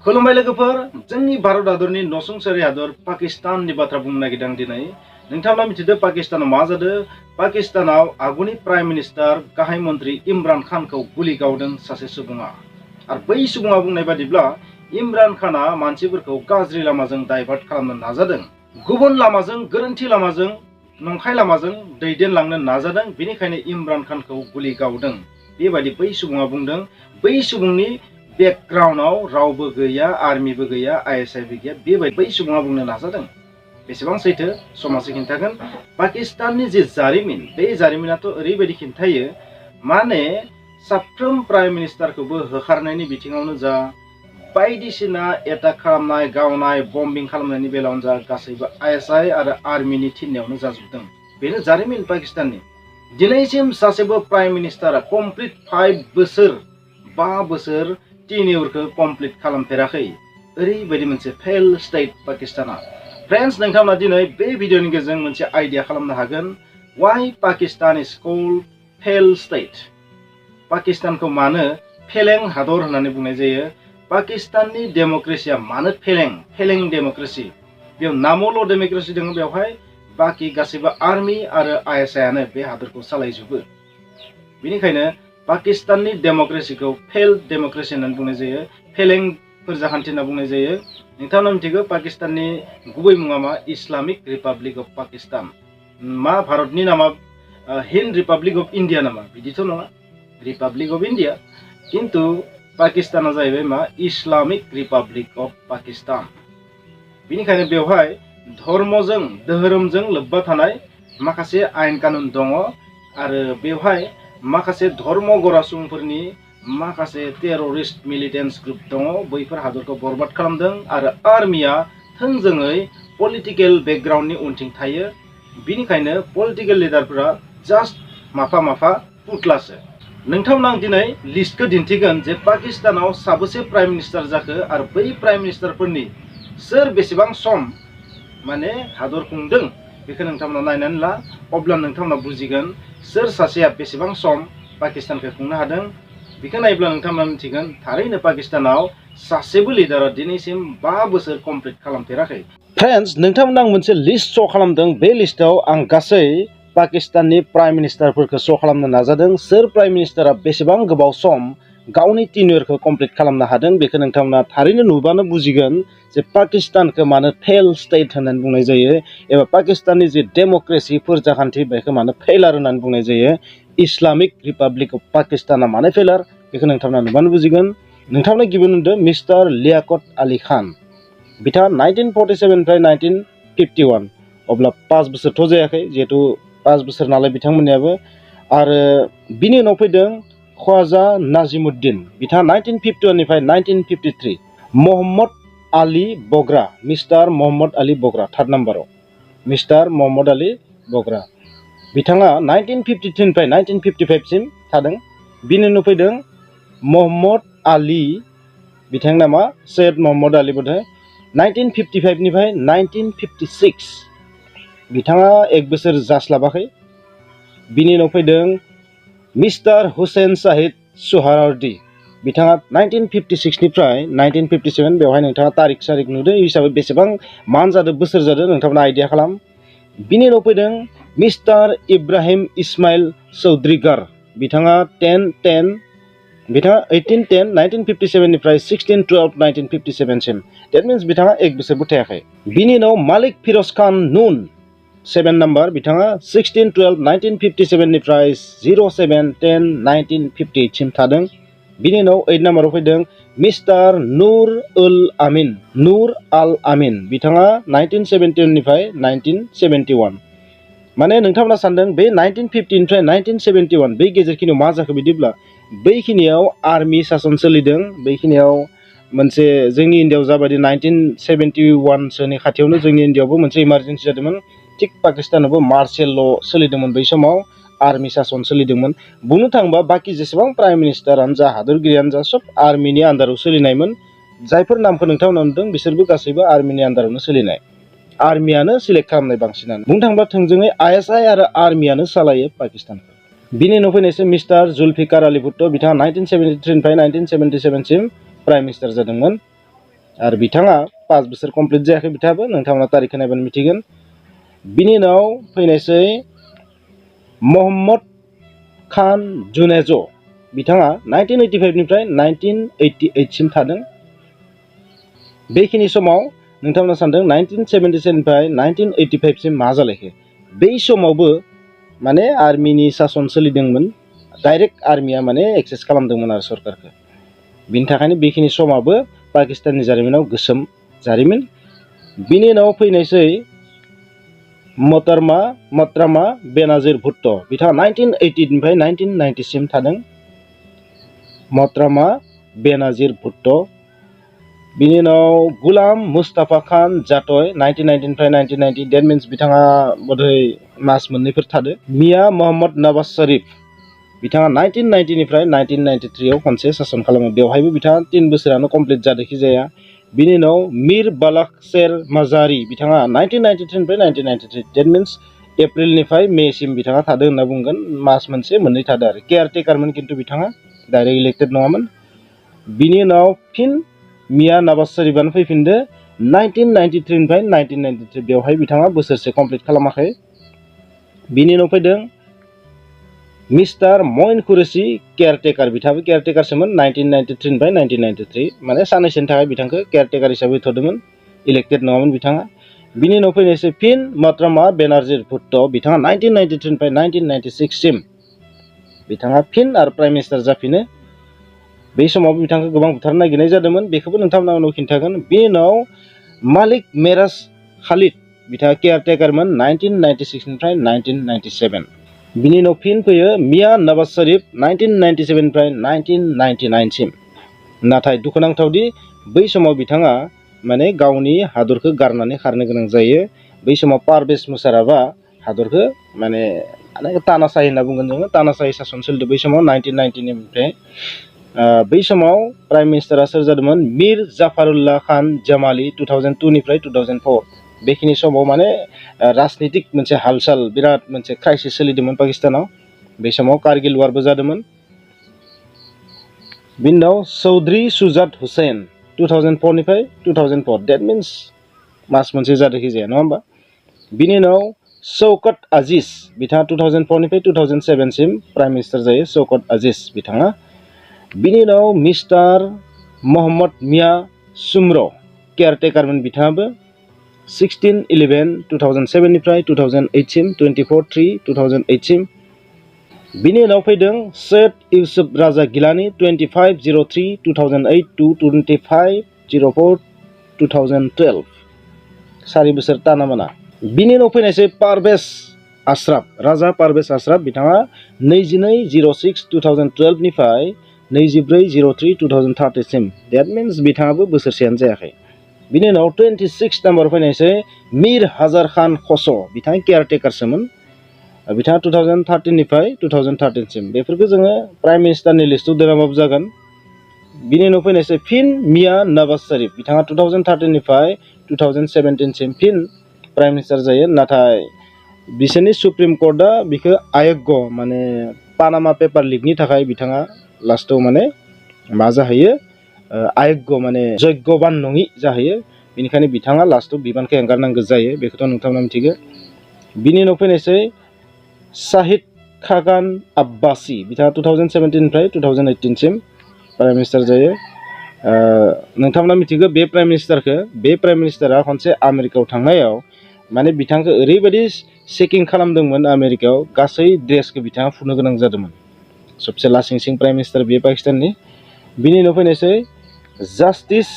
खुलुमबाय लोगोफोर, जोंनि भारत हादरनि नसुंसेरि हादर पाकिस्ताननि बाथ्रा बुंनो नागिरदों दिनै। नोंथाङा मिथिदो पाकिस्तानाव मा जादों? पाकिस्तानाव आगुनि प्राइम मिनिस्टार गाहाय मन्त्रि इमरान खानखौ गुलि गावदों सासे सुबुङा। आरो बै सुबुङा बुंनाय बादिब्ला इमरान खाना मानसिफोरखौ गाज्रि लामाजों डाइभार्ट खालामनो नाजादों, गुबुन लामाजों, गोरोन्थि लामाजों, नंखाय लामाजों दैदेनलांनो नाजादों, बेनिखायनो इमरान खानखौ गुलि गावदों। बेबायदि बै सुबुङा बुंदों। बै सुबुंनि बेकग्राउन्डआव रावबो गैया, आर्मिबो गैया, आइएसआइबो गैया, बेबायदि बै सुबुङा बुंनो नाजादों। बेसेबां सैथो समाजै खिन्थागोन। पाकिस्ताननि जे जारिमिन, बे जारिमिनाथ' ओरैबायदि खिन्थायो, माने साफ्रोम प्राइम मिनिस्टारखौबो होखारनायनि बिथिङावनो जा, बायदिसिना एटाक खालामनाय, गावनाय, बम्बिं खालामनायनि बेलायावनो जा, गासैबो आइएसआइ आरो आर्मिनि थिननायावनो जाजोबदों। बेनो जारिमिन पाकिस्ताननि। दिनैसिम सासेबो प्राइम मिनिस्टारा कमप्लिट 5 बोसोर टेन्युरखौ कमप्लिट खालामफेराखै। ओरैबायदि मोनसे फेल स्टेट पाकिस्ताना। फ्रेन्ड्स, नोंथांमोना दिनै बे भिडिअनि गेजेरजों मोनसे आइडिया खालामनो हागोन, वाइ पाकिस्तान इज कल्ड फेल स्टेट। पाकिस्तानखौ मानो फेलें हादर होननानै बुंनाय जायो? पाकिस्ताननि डेम'क्रेसिया मानो फेलें डेम'क्रेसि? बेयाव नामावल' डेम'क्रेसि दङ, बेवहाय बाखि गासैबो आर्मि आरो आइएसआइआनो बे हादरखौ सालायजोबो। बेनिखायनो पाकिस्ताननि डेम'क्रेसिखौ फेल डेम'क्रेसि होननानै बुंनाय जायो, फेलें फोरजाखान्थि होनना बुंनाय जायो। नोंथाङा मिथिगौ पाकिस्ताननि गुबै मुङा मा? Islamic republic of Pakistan. मा भारतनि नामा हिन्द रिपाब्लिक अफ इन्डिया नामा? बिदिथ' नङा, रिपाब्लिक अफ इन्डिया। खिन्थु पाकिस्ताना जाहैबाय मा? Islamic republic of Pakistan. बेनिखायनो बेवहाय धर्मजों, धोरोमजों लोब्बा थानाय माखासे आयेन कानुन दङ, आरो बेवहाय माखासे धर्म गरा सुबुंफोरनि माखासे टेररिस्ट मिलिटेन्स ग्रुप दङ, बैफोर हादरखौ बरबाद खालामदों। आरो आर्मिया थोंजोङै पलिटिकेल बेकग्राउन्डनि उनथिं थायो। बिनिखायनो पलिटिकेल लिडारफोरा जास्ट माफा पुतलासो। नोंथांमोना आं दिनै लिस्टखौ दिन्थिगोन जे पाकिस्तानाव साबेसे प्राइम मिनिस्टार जाखो, आरो बै प्राइम मिनिस्टारफोरनि सोर बेसेबां सम माने हादर खुंदों, बेखौ नोंथांमोना नायनानै ला। अब्ला नोंथांमोना बुजिगोन सोर सासेया बेसेबां सम पाकिस्तानखौ खुंनो हादों। बेखौ नायब्ला नोंथांमोना मिथिगोन थारैनो पाकिस्तानाव सासेबो लिडारा दिनैसिम 5 बोसोर कमप्लिट खालामफेराखै। फ्रेन्ड्स, नोंथांमोना आं मोनसे लिस्ट श' खालामदों। बे लिस्टआव आं गासै पाकिस्ताननि प्राइम मिनिस्टारफोरखौ श' खालामनो नाजादों। सोर प्राइम मिनिस्टारा बेसेबां गोबाव सम गावनि टेन्युरखौ कमप्लिट खालामनो हादों, बेखौ नोंथांमोना थारैनो नुबानो बुजिगोन जे पाकिस्तानखौ मानो फेल स्टेट होननानै बुंनाय जायो, एबा पाकिस्ताननि जे डेम'क्रेसि फोरजाखान्थि बेखौ मानो फेलार होननानै बुंनाय जायो। इस्लामिक रिपाब्लिक अफ पाकिस्ताना मानो फेलार, बेखौ नोंथांमोना नुबानो बुजिगोन। नोंथांमोना गिबियावनो नुदों मिस्टार लियाकत आली खान। बिथाङा 1947निफ्राय 1951, अब्ला 5 बोसोरथ' जायाखै, जिहेतु 5 बोसोर नालाय बिथांमोननियाबो। आरो बिनि उनाव फैदों ख्वाजा नाजिमुद्दिन, बिथाङा 1951निफ्राय 1953। मोहम्मद आली बग्रा, मिस्टार मोहम्मद आली बग्रा, 3rd नाम्बाराव मिस्टार मोहम्मद आली बग्रा, बिथाङा 1953निफ्राय 1955सिम थादों। बिनि उनाव फैदों मोहम्मद आली, बिथांनि नामा सैयद मोहम्मद आली बोधे, 1955निफ्राय 1956, बिथाङा 1 बोसोर जास्लाबाखै। बिनि उनाव फैदों मिस्टार हुसैन साहिद सुहारार्दि, बिथाङा 1956निफ्राय 1957, बेवहाय नोंथाङा तारिख सारिख नुदों हिसाबै बेसेबां मान जादों, बोसोर जादों, नोंथांमोना आइडिया खालाम। बिनि उनाव फैदों मिस्टार इब्राहिम इस्माइल चौधरीगार, बिथाङा 10-10, बिथाङा 18-10 1957निफ्राय 16-12 1957सिम। डेट मिन्स बिथाङा 1 बोसोरबो थायाखै। बिनि उनाव मालिक फिरोज खान नुन, 7 नाम्बार, बिथाङा 16-12 1957निफ्राय 07-10 1958सिम थादों। बिनि उनाव 8 नाम्बाराव फैदों मिस्टार नूर आल आमिन, बिथाङा 1971निफ्राय 1971। माने नोंथांमोना सानदों बे 1950निफ्राय 1971 बै गेजेरखिनियाव मा जाखो बिदिब्ला, बैखिनियाव आर्मि सासन सोलिदों। बैखिनियाव मोनसे जोंनि इन्डियायाव जाबायदि 1971सोनि खाथियावनो जोंनि इन्डियायावबो मोनसे इमारजेन्सि जादोंमोन, थिग पाकिस्तानावबो मार्शेल ल' सोलिदोंमोन। बै समाव आर्मि सासन सोलिदोंमोन। बुंनो थाङोबा बाखि जेसेबां प्राइम मिनिस्टारानो जा, हादरगिरियानो जा, सब आर्मिनि आन्दाराव सोलिनायमोन। जायफोर नामखौ नोंथांमोना नुदों बिसोरबो गासैबो आर्मिनि आन्दारावनो सोलिनाय, आर्मियानो सिलेक्ट खालामनाय बांसिनानो। बुंनो थाङोब्ला थोंजोङै आइएसआइ आरो आर्मियानो सालायो पाकिस्तानखौ। बिनि उनाव फैनायसै मिस्टार जुल्फिकार आली भुट्ट, बिथाङा 1973निफ्राय 1977सिम प्राइम मिनिस्टार जादोंमोन। आरो बिथाङा 5 बोसोर कमप्लिट जायाखै बिथाङाबो नोंथांमोना तारिखखौ नायबानो मिथिगोन। बिनि उनाव फैनायसै महम्मद खान जुनेज' बिथाङा 1985 निफ्राय 1988 सिम थादों। बेखिनि समाव नोंथांमोना सानदों 1977 निफ्राय 1985 सिम मा जालायखो। बै समावबो माने आर्मिनि सासन सोलिदोंमोन, डाइरेक्ट आर्मिया माने एक्सेस खालामदोंमोन आरो सरकारखौ। बिनि थाखायनो बेखिनि समाबो पाकिस्ताननि जारिमिनाव गोसोम जारिमिन। बिनि उनाव फैनायसै मत्रामा बेनाजिर भुट्ट' बिथाङा 1980 निफ्राय 1990 सिम थादों। मत्रामा बेनाजिर भुट्ट'। बिनि उनाव गुलाम मुस्ताफा खान जाटय 1990 निफ्राय 1990, डेट मिन्स बिथाङा बोधै मास मोननैफोर थादो। मिया मोहम्मद नवाज शरीफ बिथाङा 1990 निफ्राय 1993 आव खनसे सासन खालामो, बेवहायबो बिथाङा 3 बोसोरानो कमप्लिट जादोंखि जाया। बिनि उनाव मिर बालाक शेर माजारी बिथाङा 1993 निफ्राय 1993, डेट मिन्स एप्रिलनिफ्राय मेसिम बिथाङा थादों होनना बुंगोन, मास मोनसे मोननै थादों आरो केयारटेकारमोन, खिन्थु बिथाङा डाइरेक्ट इलेक्टेड नङामोन। बिनि उनाव फिन मिया नवाज शरीफआनो फैफिनदो 1993 निफ्राय 1993, बेवहाय बिथाङा बोसोरसे कमप्लिट खालामाखै। बिनि उनाव फैदों मिस्टार मइन कुरेशी केयारटेकार, बिथाङाबो केयारटेकारसोमोन 1993 निफ्राय 1993, माने साननैसोनि थाखाय बिथांखौ केयारटेकार हिसाबै थ'दोंमोन, इलेक्टेड नङामोन बिथाङा। बिनि उनाव फैनायसै फिन मत्रामा बेनाजिर भुट्ट' बिथाङा 1993 निफ्राय 1996 सिम बिथाङा फिन आरो प्राइम मिनिस्टार जाफिनो। बै समाव बिथांखौ गोबां बुथारनो नागिरनाय जादोंमोन, बेखौबो नोंथांमोना उनाव खिन्थागोन। बिनि उनाव मालिक मेराज खालिद बिथाङा केयारटेकारमोन 1996 निफ्राय 1997। बिनि उनाव फिन फैयो मिया नवाज शरीफ 1997 निफ्राय 1999 सिम। नाथाय दुखुनांथावदि बै समाव बिथाङा माने गावनि हादरखौ गारनानै खारनो गोनां जायो। बै समाव पारभेज मुशाराफआ हादरखौ माने तानाशाही होनना बुंगोन जोङो, तानाशाही सासन सोलिदों बै समाव 1990 निफ्राय। बै समाव प्राइम मिनिस्टारा सोर जादोंमोन, मिर जाफारुल्लाह खान जामाली 2002 निफ्राय 2004। बेखिनि समाव माने राजनितिक मोनसे हालसाल, बिराद मोनसे क्राइसिस सोलिदोंमोन पाकिस्तानाव। बे समाव कारगिल वारबो जादोंमोन। बिनि उनाव चौधरी शुजात हुसैन 2004 निफ्राय 2004, डेट मिन्स मास मोनसे जादोंखि जाया, नङा होमबा। बिनि उनाव शौकत आजिज बिथाङा 2004 निफ्राय 2007 सिम प्राइम मिनिस्टार जायो, शौकत आजिज बिथाङा। बिनि उनाव मिस्टार मोहम्मद मिया सुम्र केयारटेकारमोन बिथाङाबो 16/11/2007 निफ्राय 2008 सिम, 24/3/2008 सिम। बिनि उनाव फैदों सैयद इउसुफ राजा गिलानी 25/03/2008 to 25/04/2012, 4 बोसोर ताना माना। बिनि उनाव फैनायसै पारभेज आशराफ, राजा पारभेज आशराफ बिथाङा 22/06/2012 निफ्राय 24/03/2030 सिम, डेट मिन्स बिथाङाबो बोसोरसेयानो जायाखै। बिनि उनाव 26 नाम्बार फैनायसै मिर हाजार खान खस' बिथाङा केयारटेकारसोमोन, बिथाङा 2013 निफ्राय 2013 सिम। बेफोरखौ जोङो प्राइम मिनिस्टारनि लिस्टआव दोनाबाबो जागोन। बिनि उनाव फैनायसै फिन मिया नवाज शरीफ बिथाङा 2013 निफ्राय 2017 सिम फिन प्राइम मिनिस्टार जायो। नाथाय बिसोरनि सुप्रिम कर्टआ बिखौ आयग्ग माने पानामा पेपार लिकनि थाखाय बिथाङा लास्टआव माने मा जाहैयो, आयग्ग माने जग्यबान नङि जाहैयो। बेनिखायनो बिथाङा लास्टआव बिबानखौ एंगारनांगौ जायो, बेखौथ' नोंथांमोना मिथिगौ। बिनि उनाव फैनायसै शाहिद खागान आब्बासी बिथाङा 2017 निफ्राय 2018 सिम प्राइम मिनिस्टार जायो। नोंथांमोना मिथिगौ बे प्राइम मिनिस्टारखौ, बे प्राइम मिनिस्टारा खनसे आमेरिकायाव थांनायाव माने बिथांखौ ओरैबायदि चेकिं खालामदोंमोन आमेरिकायाव, गासै ड्रेसखौ बिथाङा फुनो गोनां जादोंमोन। सबसे लासिंसिं प्राइम मिनिस्टार बेयो पाकिस्ताननि। बिनि उनाव फैनायसै जास्टिस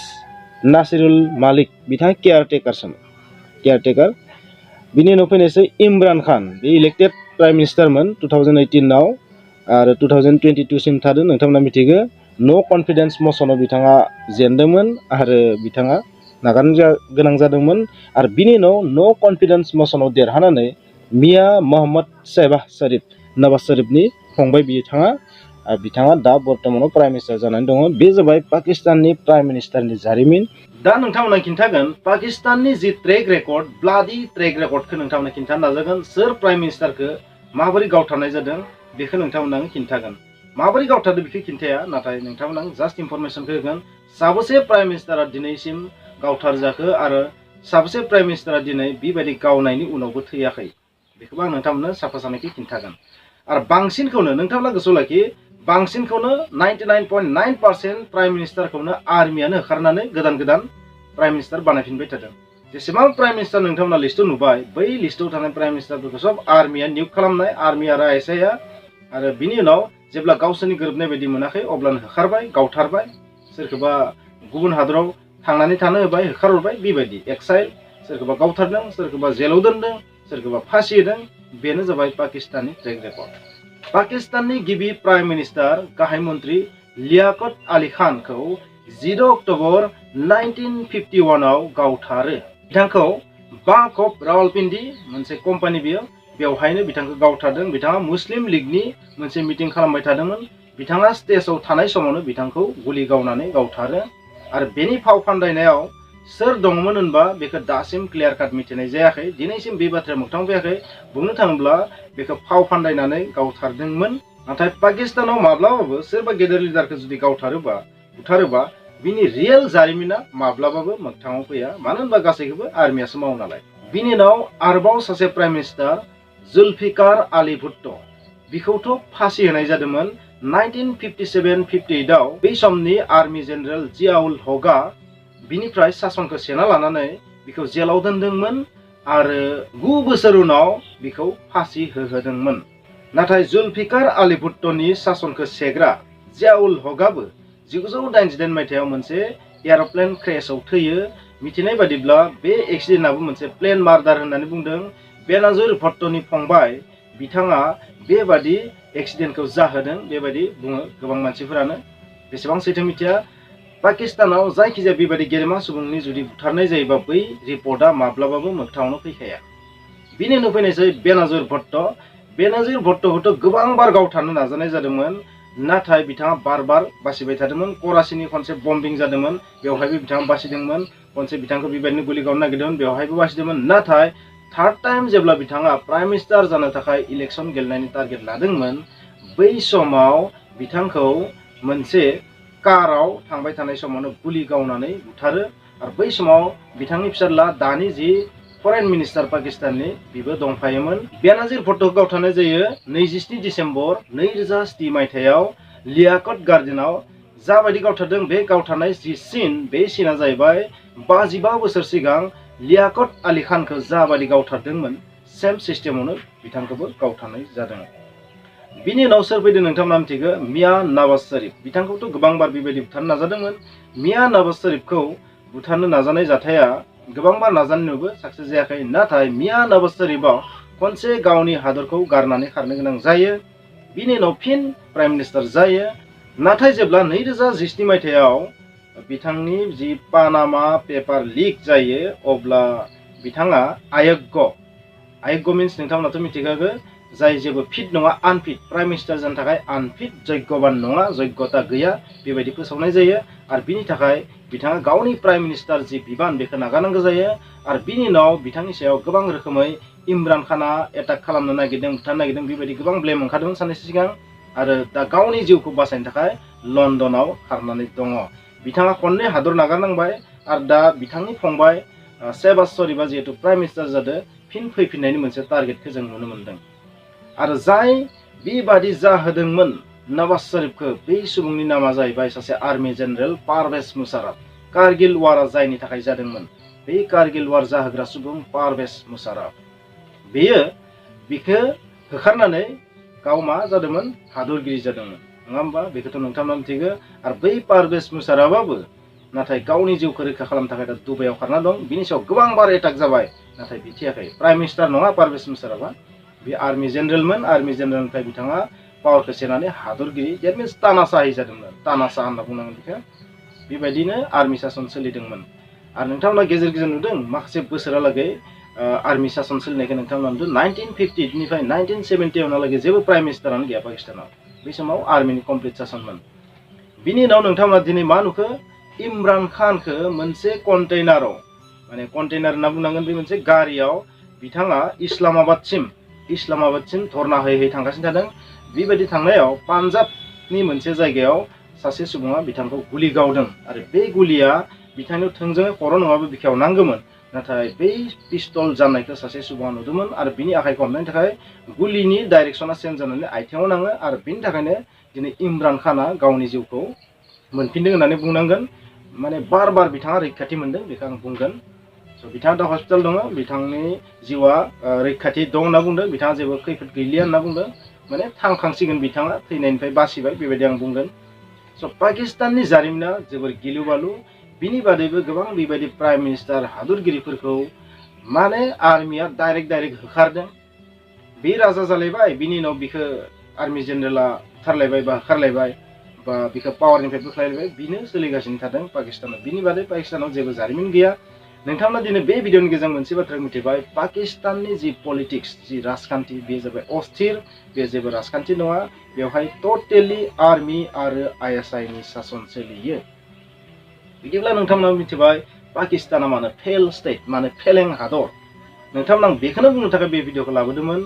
नासिरुल मालिक बिथाङा केयारटेकारसोमोन, केयारटेकार। बिनि उनाव फैनायसै इमरान खान, बे इलेक्टेड प्राइम मिनिस्टारमोन 2018 आव आरो 2022 सिम थादों, नोंथांमोना मिथिगौ। नो कनफिडेन्स मसनाव बिथाङा जेनदोंमोन आरो बिथाङा नागारनो गोनां जादोंमोन। आरो बिनि उनाव नो कनफिडेन्स मसनाव देरहानानै मिया मोहम्मद शहबाज शरीफ, नवाज शरीफनि फंबाय बिथाङा दा बर्तमानाव प्राइम मिनिस्टार जानानै दङ। बे जाबाय पाकिस्ताननि प्राइम मिनिस्टारनि जारिमिन। दा नोंथांमोना खिन्थागोन पाकिस्ताननि जि ट्रेक रेकर्ड, ब्लाडि ट्रेक रेकर्डखौ नोंथांमोना खिन्थानो नाजागोन। सोर प्राइम मिनिस्टारखौ माबोरै गावथारनाय जादों बेखौ नोंथांमोना खिन्थागोन। माबोरै गावथारदों बेखौ खिन्थाया, नाथाय नोंथांमोना जास्ट इनफरमेसनखौ होगोन। साबेसे प्राइम मिनिस्टारा दिनैसिम गावथारजाखो आरो साबेसे प्राइम मिनिस्टारा दिनै बेबायदि गावनायनि उनावबो थैयाखै बेखौबो आं नोंथांमोननो साफा सानैखौ खिन्थागोन। आरो बांसिनखौनो नोंथांमोना गोसोआव लाखि बांसिनखौनो 99.9% प्राइम मिनिस्टारखौनो आर्मियानो होखारनानै गोदान गोदान प्राइम मिनिस्टार बानायफिनबाय थादों। जेसेबां प्राइम मिनिस्टार नोंथांमोना लिस्टआव नुबाय बै लिस्टआव थानाय प्राइम मिनिस्टारफोरखौ सब आर्मिया नियुक्त खालामनाय आर्मि आरो आइएसआइआ आरो बिनि उनाव जेब्ला गावसोरनि गोरोबनाय बायदि मोनाखै अब्लानो होखारबाय गावथारबाय सोरखौबा गुबुन हादराव थांनानै थानो होबाय होखारहरबाय बेबायदि एक्साइल सोरखौबा गावथारदों सोरखौबा जेलाव दोनदों सोरखौबा फासि होदों। बेनो जाबाय पाकिस्ताननि ट्रेक रेकर्ड। पाकिस्ताननि गिबि प्राइम मिनिस्टार गाहाय मन्त्रि लियाकत आली खानखौ 10 अक्ट'बर 1951 आव गावथारो। बिथांखौ बैंक अफ रावलपिंडी मोनसे कम्पानि बियो बेवहायनो बिथांखौ गावथारदों। बिथाङा मुस्लिम लीगनि मोनसे मिटिं खालामबाय थादोंमोन। बिथाङा स्टेजआव थानाय समावनो बिथांखौ गुलि गावनानै गावथारो। आरो बेनि फाव फान्दायनायाव सोर दंमोन होनबा बेखौ दासिम क्लियार काट मिथिनाय जायाखै। दिनैसिम बे बाथ्राया मोगथाङाव फैयाखै। बुंनो थाङोब्ला बेखौ फाव फान्दायनानै गावथारदोंमोन। नाथाय पाकिस्तानाव माब्लाबाबो सोरबा गेदेर लिडारखौ जुदि गावथारोबा बुथारोबा बिनि रियेल जारिमिना माब्लाबाबो मोगथाङाव फैया। मानो होनबा गासैखौबो आर्मियासो मावो नालाय। बिनि उनाव आरोबाव सासे प्राइम मिनिस्टार जुल्फिकार आली भुट्ट' बिखौथ' फासि होनाय जादोंमोन 1957-58 आव। बै समनि आर्मि जेनेरेल जियाउल हकआ बिनिफ्राय सासनखौ सेना लानानै बिखौ जेलाव दोनदोंमोन आरो 9 बोसोर उनाव बिखौ फासि होहोदोंमोन। नाथाय जुल्फिकार आली भुट्ट'नि सासनखौ सेग्रा जियाउल हकआबो 1988 मायथाइयाव मोनसे एर'प्लेन क्रेशआव थैयो। मिथिनाय बादिब्ला बे एक्सिडेन्टआबो मोनसे प्लेन मार्डार होननानै बुंदों। बेनाजिर भुट्ट'नि फंबाय बिथाङा बेबादि एक्सिडेन्टखौ जाहोदों बेबायदि बुङो गोबां मानसिफोरानो। बेसेबां सैथो मिथिया। पाकिस्तानाव जायखिजाया बेबायदि गेदेमा सुबुंनि जुदि बुथारनाय जायोबा बै रिपर्टआ माब्लाबाबो मोगथाङावनो फैखाया। बिनि उनाव फैनायसै बेनाजिर भुट्ट'। बेनाजिर भुट्ट'खौथ' गोबां बार गावथारनो नाजानाय जादोंमोन नाथाय बिथाङा बार बार बासिबाय थादोंमोन। कराचिनि खनसे बम्बिं जादोंमोन बेवहायबो बिथाङा बासिदोंमोन। खनसे बिथांखौ बेबायदिनो गुलि गावनो नागिरदोंमोन बेवहायबो बासिदोंमोन। नाथाय थार्ड टाइम जेब्ला बिथाङा प्राइम मिनिस्टार जानो थाखाय इलेक्सन गेलेनायनि टारगेट लादोंमोन बै समाव बिथांखौ मोनसे काराव थांबाय थानाय समावनो गुलि गावनानै बुथारो। आरो बै समाव बिथांनि फिसाज्ला दानि जि फरेन मिनिस्टार पाकिस्ताननि बेबो दंफायोमोन। बेनाजिर भुट्ट'खौ गावथारनाय जायो 27 डिसेम्बर 2007 मायथाइयाव लियाकत गार्डेनाव। जाबायदि गावथारदों बे गावथारनाय जि सिन बे सिना जाहैबाय 55 बोसोर सिगां लियाकत आली खानखौ जाबायदि गावथारदोंमोन सेम सिस्टेमावनो बिथांखौबो गावथारनाय जादों। बिनि उनाव सोर फैदों नोंथांमोना मिथिगौ मियां नवाज शरीफ। बिथांखौथ' गोबां बार बेबायदि बुथारनो नाजादोंमोन। मियां नवाज शरीफखौ बुथारनो नाजानाय जाथाया गोबां बार नाजानायावबो साक्सेस जायाखै। नाथाय मियां नवाज शरीफआ खनसे गावनि हादरखौ गारनानै खारनो गोनां जायो। बिनि उनाव फिन प्राइम मिनिस्टार जायो। नाथाय जेब्ला 2017 मायथाइयाव बिथांनि जि पानामा पेपार लिक जायो अब्ला बिथाङा आयज्ञ मिन्स नोंथांमोनाथ' मिथिखागौ जाय जेबो फिट नङा आनफिट प्राइम मिनिस्टार जानो थाखाय आनफिट जग्यबान नङा जग्यता गैया बेबायदि फोसावनाय जायो। आरो बिनि थाखाय बिथाङा गावनि प्राइम मिनिस्टार जि बिबान बेखौ नागारनांगौ जायो। आरो बिनि उनाव बिथांनि सायाव गोबां रोखोमै इमरान खाना एटाक खालामनो नागिरदों बुथारनो नागिरदों बेबायदि गोबां ब्लेम ओंखारदोंमोन साननैसो सिगां। आरो दा गावनि जिउखौ बासायनो थाखाय लन्डनाव खारनानै दङ। बिथाङा खननै हादर नागारनांबाय आरो दा बिथांनि फंबाय शेहबाज शरीफआ जिहेतु प्राइम मिनिस्टार जादों फिन फैफिननायनि मोनसे टारगेटखौ जों नुनो मोनदों। आरो जाय बेबादि जाहोदोंमोन नवाज शरीफखौ बे सुबुंनि नामा जाहैबाय सासे आर्मि जेनेरेल पारवेज मुशाराफ। कारगिल वारआ जायनि थाखाय जादोंमोन बे कारगिल वार जाहोग्रा सुबुं पारवेज मुशाराफ बेयो बिखौ होखारनानै गाव मा जादोंमोन हादरगिरि जादोंमोन नङा होमबा। बेखौथ' नोंथांमोना मिथिगौ। आरो बै पारवेज मुशाराफआबो नाथाय गावनि जिउखौ रैखा खालामनो थाखाय दा दुबाइयाव खारना दं। बिनि सायाव गोबां बार एटाक जाबाय नाथाय बिथियाखै। प्राइम मिनिस्टार नङा पारवेज मुशाराफआ बे आर्मि जेनेरेलमोन। आर्मि जेनेरेलनिफ्राय बिथाङा पावारखौ सेनानै हादरगिरि डेट मिन्स तानाशाही जादोंमोन। तानाशाह होनना बुंनांगोन बेखौ। बेबायदिनो आर्मि सासन सोलिदोंमोन। आरो नोंथांमोना गेजेर गेजेर नुदों माखासे बोसोरालागै आर्मि सासन सोलिनायखौ नोंथांमोना नुदों। 1950 निफ्राय 1970 जेबो प्राइम मिनिस्टारानो गैया पाकिस्तानाव। बे समाव आर्मिनि कमप्लिट सासनमोन। बिनि उनाव नोंथांमोना दिनै मा नुखो इमरान खानखौ मोनसे कन्टेनाराव माने कन्टेनार होनना बुंनांगोन बे मोनसे गारियाव बिथाङा इस्लामाबादसिम धरना होयै होयै थांगासिनो थादों। बेबायदि थांनायाव पान्जाबनि मोनसे जायगायाव सासे सुबुङा बिथांखौ गुलि गावदों आरो बे गुलिया बिथांनियाव थोंजोङै खर' नङाबो बिखायाव नांगौमोन नाथाय बै पिस्तल जाननायखौ सासे सुबुङा नुदोंमोन आरो बिनि आखाइखौ हमनायनि थाखाय गुलिनि डाइरेक्सना चेन्ज जानानै आथिङाव नाङो आरो बिनि थाखायनो दिनै इमरान खाना गावनि जिउखौ मोनफिनदों होननानै बुंनांगोन माने बार बिथाङा रैखाथि मोनदों बेखौ आं बुंगोन स' बिथाङा दा हस्पिटाल दङ बिथांनि जिउआ रैखाथि दं होनना बुंदों बिथाङा जेबो खैफोद गैलिया होनना बुंदों माने थांखांसिगोन बिथाङा थैनायनिफ्राय बासिबाय बेबायदि आं बुंगोन स' पाकिस्ताननि जारिमिना जोबोर गिलु बालु बिनि बादैबो गोबां बेबायदि प्राइम मिनिस्टार हादरगिरिफोरखौ माने आर्मिया डाइरेक्ट होखारदों बे राजा जालायबाय बिनि उनाव बिखौ आर्मि जेनेरेला बुथारलायबाय बा होखारलायबाय बा बिखौ पावारनिफ्राय बोख्लायलायबाय बिनो सोलिगासिनो थादों पाकिस्तानाव बिनि बादै पाकिस्तानाव जेबो जारिमिन गैया नोंथांमोना दिनै बे भिडिअनि गेजेरजों मोनसे बाथ्रा मिथिबाय पाकिस्ताननि जि पलिटिक्स जि राजखान्थि बे जाबाय अस्थिर बे जेबो राजखान्थि नङा बेवहाय टटेलि आर्मि आरो ISI नि सासन सोलियो बिदिब्ला नोंथांमोना मिथिबाय पाकिस्ताना मानो फेल स्टेट मानो फेलें हादर नोंथांमोना आं बेखौनो बुंनो थाखाय बे भिडिअखौ लाबोदोंमोन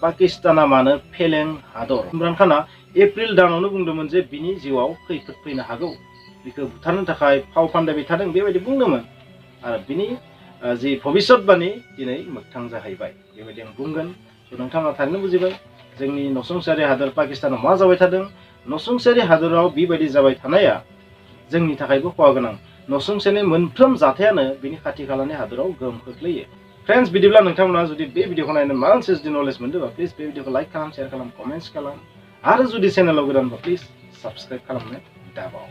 पाकिस्ताना मानो फेलें हादर इमरान खाना एप्रिल दानावनो बुंदोंमोन जे बिनि जिउआव खैफोद फैनो हागौ बिखौ बुथारनो थाखाय फाव फान्दायबाय थादों बेबायदि बुंदोंमोन आरो बिनि जि भबिष्यतबाणी दिनै मोगथां जाहैबाय बेबायदि आं बुंगोन नोंथाङा थारैनो बुजिबाय जोंनि नसुंसेयारि हादर पाकिस्तानाव मा जाबाय थादों नसुंसेयारि हादराव बेबायदि जाबाय थानाया जोंनि थाखायबो खहा गोनां नसुंसेनि मोनफ्रोम जाथायानो बिनि खाथि खालानि हादराव गोहोम खोख्लैयो फ्रेन्ड्स बिदिब्ला नोंथांमोना जुदि बे भिडिअखौ नायनो माबा मोनसे जुदि नलेज मोनदोंबा प्लिज बे भिडिअखौ लाइक खालाम शेयार खालाम कमेन्ट्स खालाम आरो जुदि चेनेलाव गोदानबा प्लिज साबस्क्राइब खालामनो दाबाव